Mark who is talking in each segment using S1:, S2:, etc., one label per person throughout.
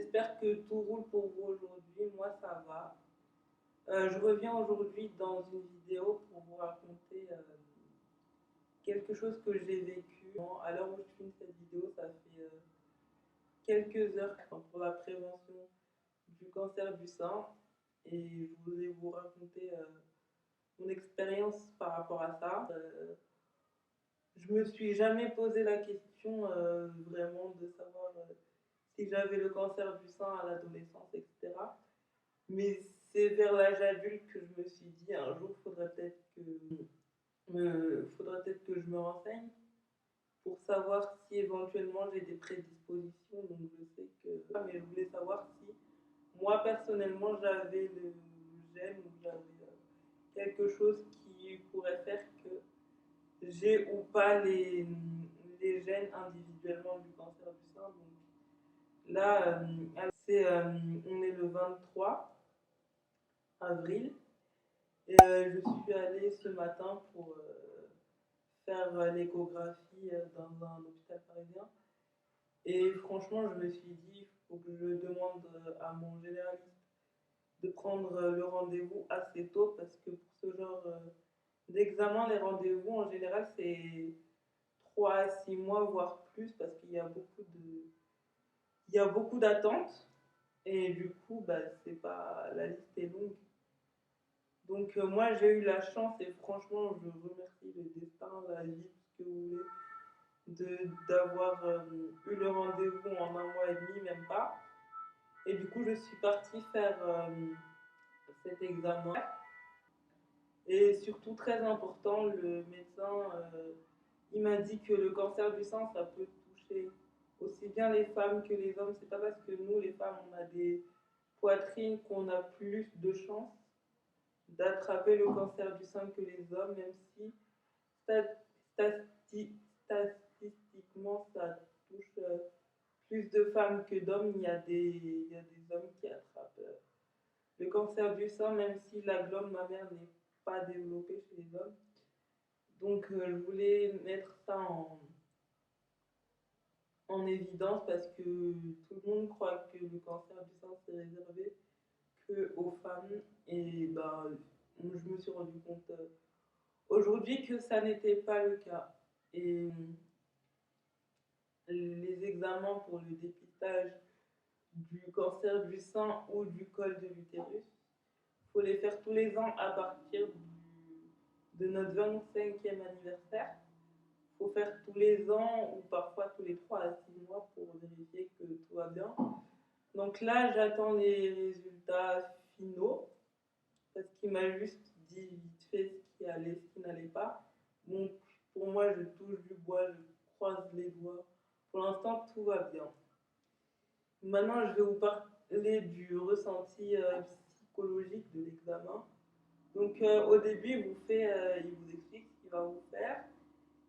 S1: J'espère que tout roule pour vous aujourd'hui. Moi, ça va. Je reviens aujourd'hui dans une vidéo pour vous raconter quelque chose que j'ai vécu. À l'heure où je filme cette vidéo, ça fait quelques heures pour la prévention du cancer du sein. Et je voulais vous raconter mon expérience par rapport à ça. Je me suis jamais posé la question vraiment de savoir si j'avais le cancer du sein à l'adolescence, etc. Mais c'est vers l'âge adulte que je me suis dit un jour, faudrait peut-être que je me renseigne pour savoir si éventuellement j'ai des prédispositions. Donc je sais que. Mais je voulais savoir si moi personnellement j'avais le gène ou j'avais quelque chose qui pourrait faire que j'ai ou pas les gènes individuellement du cancer du sein. Donc là, on est le 23 avril. Et je suis allée ce matin pour faire l'échographie dans un hôpital parisien. Et franchement, je me suis dit, il faut que je demande à mon généraliste de prendre le rendez-vous assez tôt parce que pour ce genre d'examen, les rendez-vous en général, c'est 3 à 6 mois, voire plus, parce qu'il y a beaucoup d'attentes. Et du coup, bah, c'est pas, la liste est longue. Donc moi j'ai eu la chance et franchement je remercie le destin, la vie, tout ce que vous voulez, d'avoir eu le rendez-vous en un mois et demi, même pas. Et du coup je suis partie faire cet examen. Et surtout très important, le médecin il m'a dit que le cancer du sein ça peut toucher aussi bien les femmes que les hommes. C'est pas parce que nous les femmes on a des poitrines qu'on a plus de chances d'attraper le cancer du sein que les hommes, même si statistiquement ça touche plus de femmes que d'hommes. Il y a des hommes qui attrapent le cancer du sein, même si la glande mammaire n'est pas développée chez les hommes. Donc je voulais mettre ça en évidence parce que tout le monde croit que le cancer du sein c'est réservé que aux femmes. Et ben, je me suis rendu compte aujourd'hui que ça n'était pas le cas. Et les examens pour le dépistage du cancer du sein ou du col de l'utérus, il faut les faire tous les ans à partir de notre 25e anniversaire. Il faut faire tous les ans ou parfois tous les 3 à 6 mois pour vérifier que tout va bien. Donc là, j'attends les résultats finaux parce qu'il m'a juste dit vite fait ce qui allait, ce qui n'allait pas. Donc pour moi, je touche du bois, je croise les doigts. Pour l'instant, tout va bien. Maintenant, je vais vous parler du ressenti psychologique de l'examen. Donc au début, il vous explique ce qu'il va vous faire.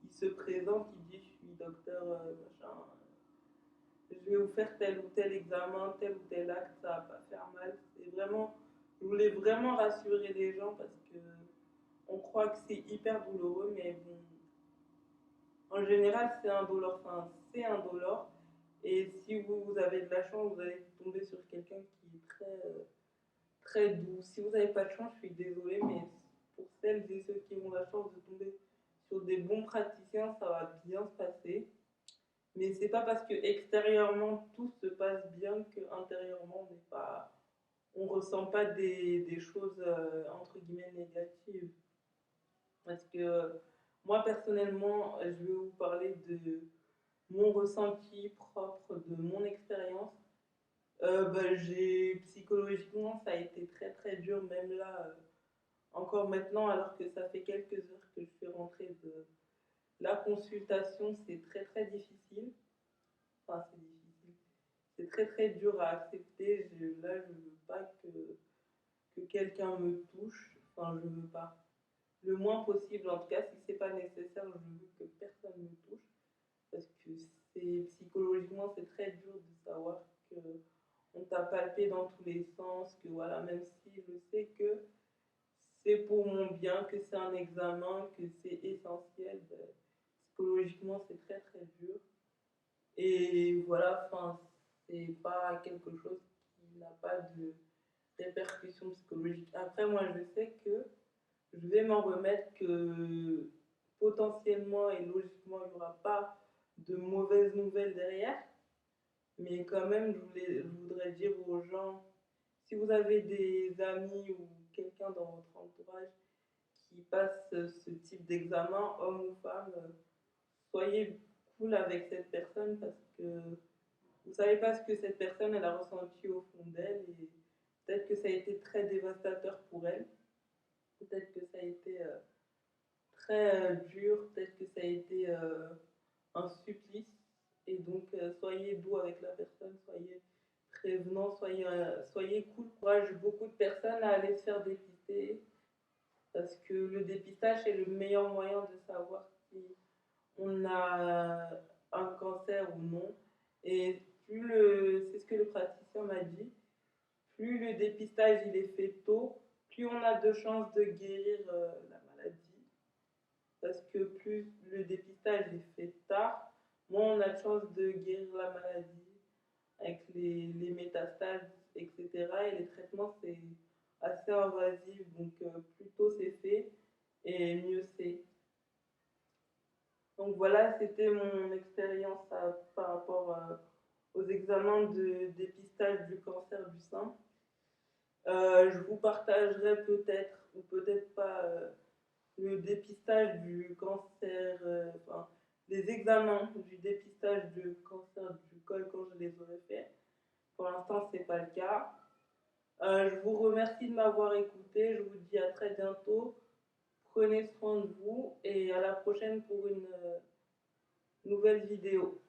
S1: Il se présente, il dit je suis docteur machin. Je vais vous faire tel ou tel examen, tel ou tel acte, ça va pas faire mal. Je voulais vraiment rassurer les gens parce que on croit que c'est hyper douloureux, mais bon, en général c'est indolore. Enfin, c'est indolore. Et si vous avez de la chance, vous allez tomber sur quelqu'un qui est très doux. Si vous n'avez pas de chance, je suis désolée, mais pour celles et ceux qui ont la chance de tomber sur des bons praticiens, ça va bien se passer. Mais c'est pas parce que extérieurement tout se passe bien que intérieurement on ressent pas des choses entre guillemets négatives. Parce que moi personnellement, je vais vous parler de mon ressenti propre, de mon expérience. Psychologiquement, ça a été très très dur, même là, encore maintenant, alors que ça fait quelques heures que je suis rentrée de la consultation, c'est très très difficile. Enfin, c'est difficile. C'est très très dur à accepter. Là, je veux pas que quelqu'un me touche. Enfin, je veux pas. Le moins possible, en tout cas, si c'est pas nécessaire, je veux que personne me touche. Parce que psychologiquement, c'est très dur de savoir que on t'a palpé dans tous les sens, que voilà, même si je sais que c'est pour mon bien, que c'est un examen, que c'est essentiel, psychologiquement c'est très très dur. Et voilà, enfin, c'est pas quelque chose qui n'a pas de répercussions psychologiques. Après, moi, je sais que je vais m'en remettre, que potentiellement et logiquement, il n'y aura pas de mauvaises nouvelles derrière. Mais quand même, je voudrais dire aux gens, si vous avez des amis ou quelqu'un dans votre entourage qui passe ce type d'examen, homme ou femme, soyez cool avec cette personne parce que vous savez pas ce que cette personne elle a ressenti au fond d'elle et peut-être que ça a été très dévastateur pour elle, peut-être que ça a été très dur, peut-être que ça a été un supplice et donc soyez doux avec la personne, soyez prévenant, soyez cool. Courage beaucoup de personnes à aller se faire dépister parce que le dépistage est le meilleur moyen de savoir si on a un cancer ou non. Et c'est ce que le praticien m'a dit, plus le dépistage il est fait tôt, plus on a de chances de guérir la maladie. Parce que plus le dépistage est fait tard, moins on a de chances de guérir la maladie avec les métastases, etc. Et les traitements, c'est assez invasif, donc plus tôt c'est fait et mieux c'est. Donc voilà, c'était mon expérience par rapport aux examens de dépistage du cancer du sein. Je vous partagerai peut-être ou peut-être pas le dépistage du cancer, enfin les examens du dépistage du cancer du col quand je les aurai faits. Pour l'instant, ce n'est pas le cas. Je vous remercie de m'avoir écouté. Je vous dis à très bientôt. Prenez soin de vous et à la prochaine pour une nouvelle vidéo.